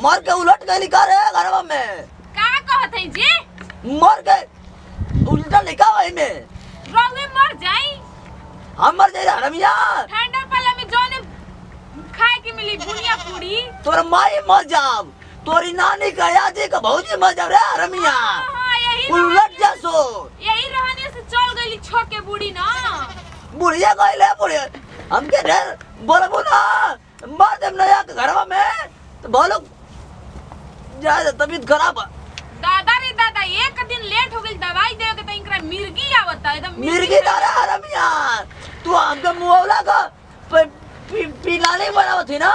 मर के उलट गई लिखा रे घरवा में। का कहत है जी? मर के उल्टा लिखा वही में। रउवे मर जाई। हम मर जाई हरमिया। ठंडा पाला में जोने खाए के मिली बुनिया पूरी। तोर माई मर जाब, तोरी नानी कया जी का भौजी मर जाब रे हरमिया। उलट जा सो। यही रहने से चल गईली छोके बूढ़ी ना। बुढ़िया गईले बुढ़िया। हमके ढेर बोलबो ना मार देम नया के घरवा में तो बोलो जा तबीयत खराब। दादा रे दादा एक दिन लेट हो गई दवाई देवे के त इनकरा मिर्गी आवता एकदम मिर्गी दारा हरमिया। तू हमके मुआवला का पिलाने बनावत थी ना।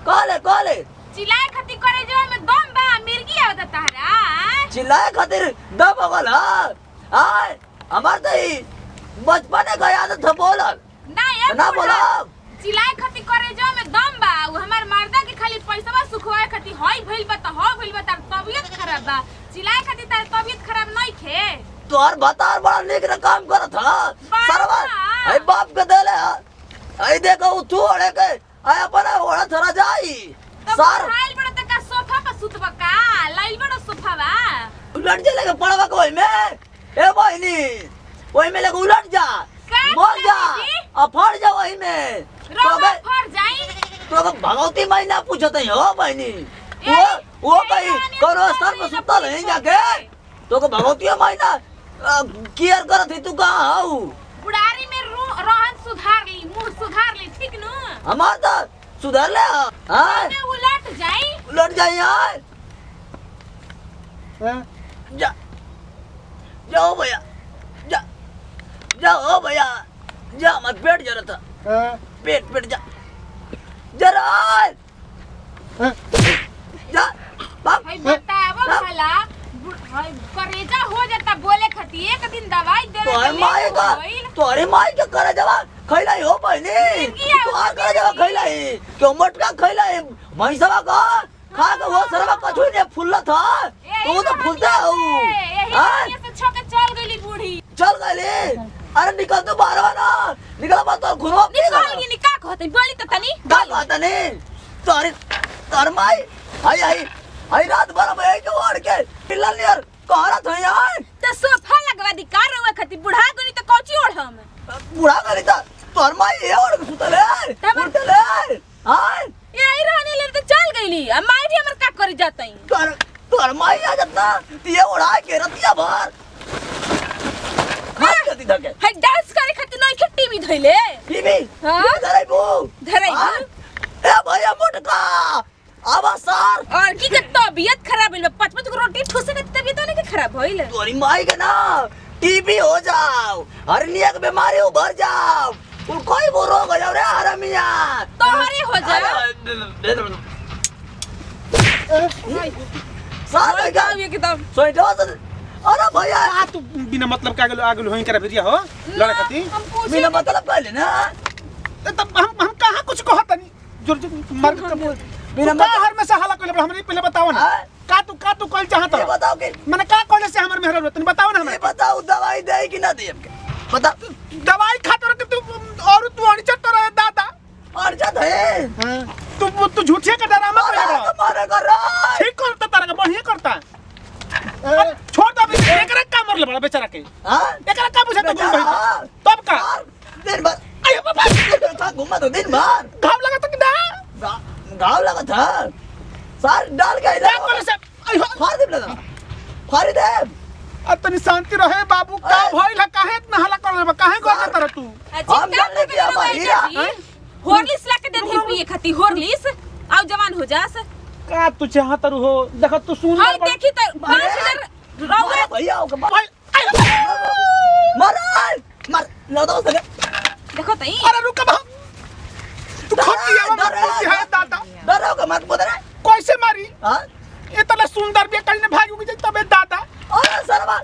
काले चिल्लाए खातिर करे जो में दम बा मिर्गी आवता तारा। चिल्लाए खातिर दम होगल हाय हमार तो ही बचपन का याद था बोलल ना बोला। चिल्लाए खातिर करे जो में दम बा उ हमार मर्दा के खाली पैसावा सुखवाए खातिर हई भइल बा त हो भइल बा तार तबीयत खराब बा। चिल्लाए खातिर तार तबीयत खराब नहीं खे। तोहर बतार बड़ा निक रे काम करत ह सरवा। आई बाप के देले आई देखो तू अड़े के आई अपन ओड़ा थरा जाई सर हाल बड़ा त का सोफा पर सुतबा का लाइल बड़ा सोफा बा। उलट जा लगे पड़वा को में ए बहिनी ओई में लगे उलट जा मर जा आ फड़ जा वही में तो फड़ जाई तो भगवती माई ना पूछत है हो बहिनी। वो कहीं कोनो स्थान पर सुतल नहीं जाके तो को भगवती माई ना केयर करत है। तू कहां हऊ? बुढ़ारी में रहन सुधार ली मुंह सुधार ली ठीक न। हमार तो सुधार ले हां उलट जाई यार। जा जाओ भैया जा जाओ भैया जा मत पेट जरा था पेट जा जरा जा बाप भाई बतावो भला करेजा हो जाता बोले खाती एक दिन दवाई दे तोरे माई के करे जवा खैलाई हो बहनी तोहार करे जवा खैलाई क्यों मटका खैलाई भैंसवा का खा के वो सरवा कछु ने फुल्ला था तू तो फुलता हो। यही से छोके चल गईली बूढ़ी चल गईली। अरे निकल तो बाहर ना निकल मत तो घुनो निकल ये निका कहते बोली त तनी का कहता नहीं तोर माई आई रात भर में के ओढ़ के पिल्ला नियर कहरा था यार त सोफा लगवा दी कार रहुआ खाती बुढ़ा गनी त कोची ओढ़ हम बुढ़ा गनी त तोर माई ये ओढ़ के सुतले उठले हां यही रहने ले त चल गईली अब माई भी हमर का करी जातई तोर माई आ जतना ये ओढ़ा के रतिया भर खात जती धके है डांस करे खाती नहीं के टीवी धइले टीवी हां धराई ए भैया मोटका आवा सर और की के तबीयत खराब भइल 5-5 को रोटी ठुसे के तबीयत नहीं के खराब भइल तोरी माई के ना टीबी हो जाओ हर्निया के बीमारी उभर जाओ तू कोई वो रोग हो जाओ रे हरामिया तोहरे हो जा साथ का ये किताब सोइटो अरे भैया आ तू बिना मतलब का आगल होई करे फिरिया हो लड़े खाती बिना मतलब कहले ना तब हम कहां कुछ कहत नहीं जोर मार के बिना हर में से हाला कहले हमरे पहले बताओ ना का तू कल चाहत ये बताओ के मैंने का कहले से हमर मेहर रतन बताओ ना हमें बताओ दवाई दे कि ना दे हमके बता दवाई खातर के तू और तू अड़चत रहे दादा अड़चत है तू झूठे का ड्रामा करे मारे कर रहा ठीक करता तारा का बढ़िया करता छोड़ दे एकरा का मर ले बड़ा बेचारा के हां एकरा का बुझा तो भाई तब का दिन भर अरे बाबा घुमा तो दिन भर घाव लगा तो कि ना घाव लगा था सार डाल के क्या करे से फाड़ दे लगा फाड़ दे अतनी शांति रहे बाबू का भइल है काहे इतना हल्ला कर रे काहे को कर तू हम जान के हमारा होरलिस ला के दे दी पिए खाती होरलिस आओ जवान हो जास का तू चाहत हो देख तू सुन हां देखी तो 5000 रौगा भैया हो मार लो दो सके देखो तई अरे रुक बा तू खटिया में खुशी है दादा डरो के मत बोल रे कैसे मारी हां इतना सुंदर भी कहीं भाग गई तबे दादा अरे सरवा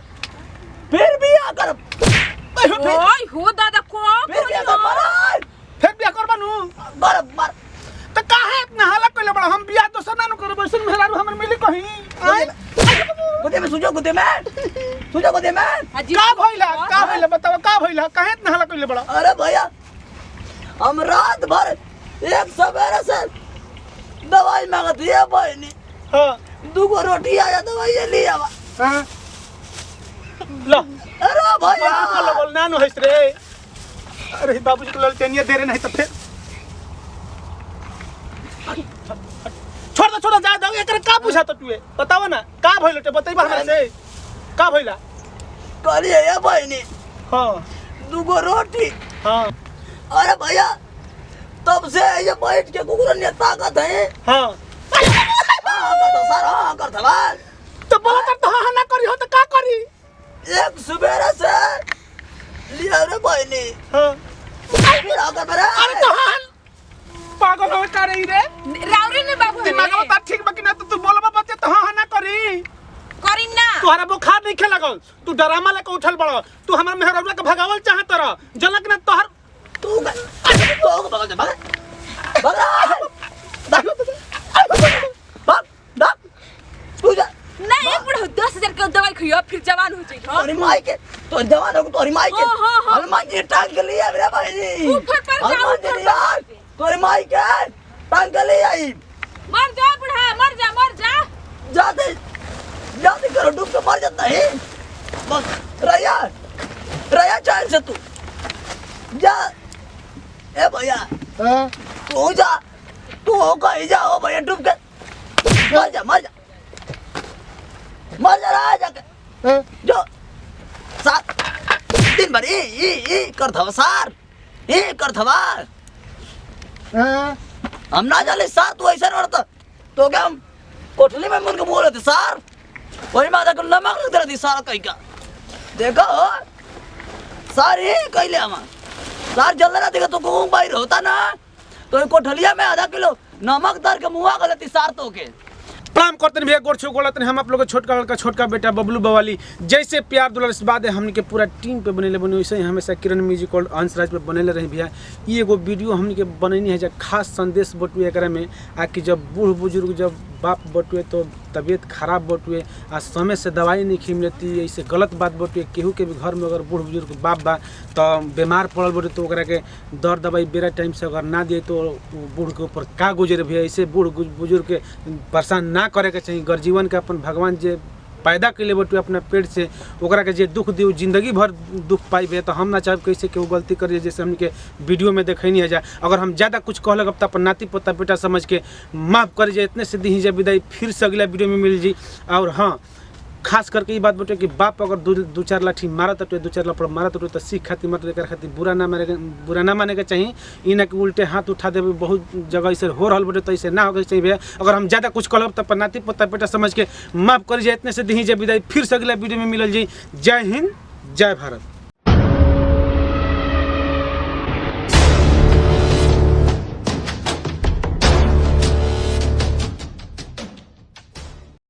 फिर भी आकर ओए हो दादा को फिर भी आकर मार फिर भी आकर बनू मार तो काहे इतना हल्ला कइले बड़ा हम बियाह दोसर ना करे बसन मेहरारू हमर मिली कहीं गुदे में सुजो गुदे में का भइला बताओ का भइला काहे इतना हल्ला कइले बड़ा अरे भैया हम रात भर एक सवेरे से दवाई मांगती है बहनी। हाँ 2 गो रोटी आया दवाई ये ले आवा। हाँ लो अरे भैया लगल नानो हंस रे। अरे बाबूजी को ललटेनिया दे रहे नहीं तो फिर छोड़ जा दो एकरा का पूछा तो तुए बताओ ना का भइल ते बताइबा हमरा से का भइला। कहलिए ये बहनी हां 2 गो रोटी। हां अरे भैया तब से ये बैठ के कुकुर ने ताकत है। हां तो सर हाँ कर सवाल तो बोला कर तो हां ना करी हो तो का करी। एक सुबेरे से लिया रे बहनी। हां फिर आकर मेरे अरे तो हां पागल हो का रही रे राउरी ने बाबू दिमाग में बात ठीक बाकी ना तो तू बोलबा बच्चे तो हां ना करी करी ना। तोहरा बुखार नहीं खेलगल तू डरामा लेके उठल बड़ तू हमरा मेहरौला के भगावल चाहत रह जनक ने तोहर तू बगल जा भाग तू जा। नहीं एक बुढ़ा 10,000 के दवाई खइयो फिर जवान हो जाई। तोरी माई के तो जवान हो तोरी माई के हनुमान जी टांग के लिए मेरे भाई ऊपर पर जा हनुमान जी यार तोरी माई के टांग के लिए आई। मर जा बुढ़ा मर जा जाते करो डूब के मर जाता है बस। रया चाल से तू जा। ए भैया तू जा तू कहीं जाओ भैया डूब के मर जा रहा जाके जो सात दिन भर कर थवा सार कर थवा हम ना जाले सार तू ऐसा करता तो क्या हम कोठली में मुझको बोल रहे थे सार वही माता को नमक लग रही थी सारा कहीं का देखो सारे कहीं ले आमा सार जल रहा देखा तो को बाहर होता ना तो कोठलिया में आधा किलो नमक दर के मुआ गलती सार तो के प्रणाम करते भैया गोर छू गोलत हम आप लोग छोटका लड़का छोटका बेटा बबलू बवाली जैसे प्यार दुलार से बाद हमने के पूरा टीम पे बनेले बने वैसे ही हमेशा किरण म्यूजिक और अंशराज पे बनेले रहे भैया। ये एगो वीडियो हमने के बनैनी है जब खास संदेश बटुए एकरा में आकि जब बूढ़ बुजुर्ग जब बाप बटुए तो तबीयत खराब बटुए आ समय से दवाई नहीं खी मिलती ऐसे गलत बात बटुए केहू के भी घर में अगर बूढ़ बुजुर्ग बाप बा तो बीमार पड़ल बटे तो ओकरा के दर दवाई बेरा टाइम से अगर ना दिए तो बूढ़ के ऊपर का गुजरे भैया। ऐसे बूढ़ बुजुर्ग के परेशान ना करे के चाहिए। गर्जीवन के अपन भगवान जे पैदा कैले बटुए अपना पेट से ओकरा के जे दुख दियो जिंदगी भर दुख पाई भैया। तो हम ना चाहे कैसे केहू गलती करिए जैसे हमके वीडियो में देखनी है जाए अगर हम ज़्यादा कुछ कहलक तो अपन नाती पोता बेटा समझ के माफ़ कर जाए इतने से दी जाए विदाई फिर से अगला वीडियो में मिल जी। और हाँ खास करके ये बात बटे कि बाप अगर दो चार लाठी मारा तो 2-4 लपड़ मारा तो सीख खातिर मत लेकर खातिर बुरा ना माने के चाहिए। ई ना कि उल्टे हाथ उठा देवे बहुत जगह ऐसे हो रहा बटे तो ऐसे ना होगा चाहिए भैया। अगर हम ज़्यादा कुछ कहब तो नाती पोता बेटा समझ के माफ़ कर जाए इतने से दी जाए विदाई फिर से अगला वीडियो में मिलल जी। जय हिंद जय भारत।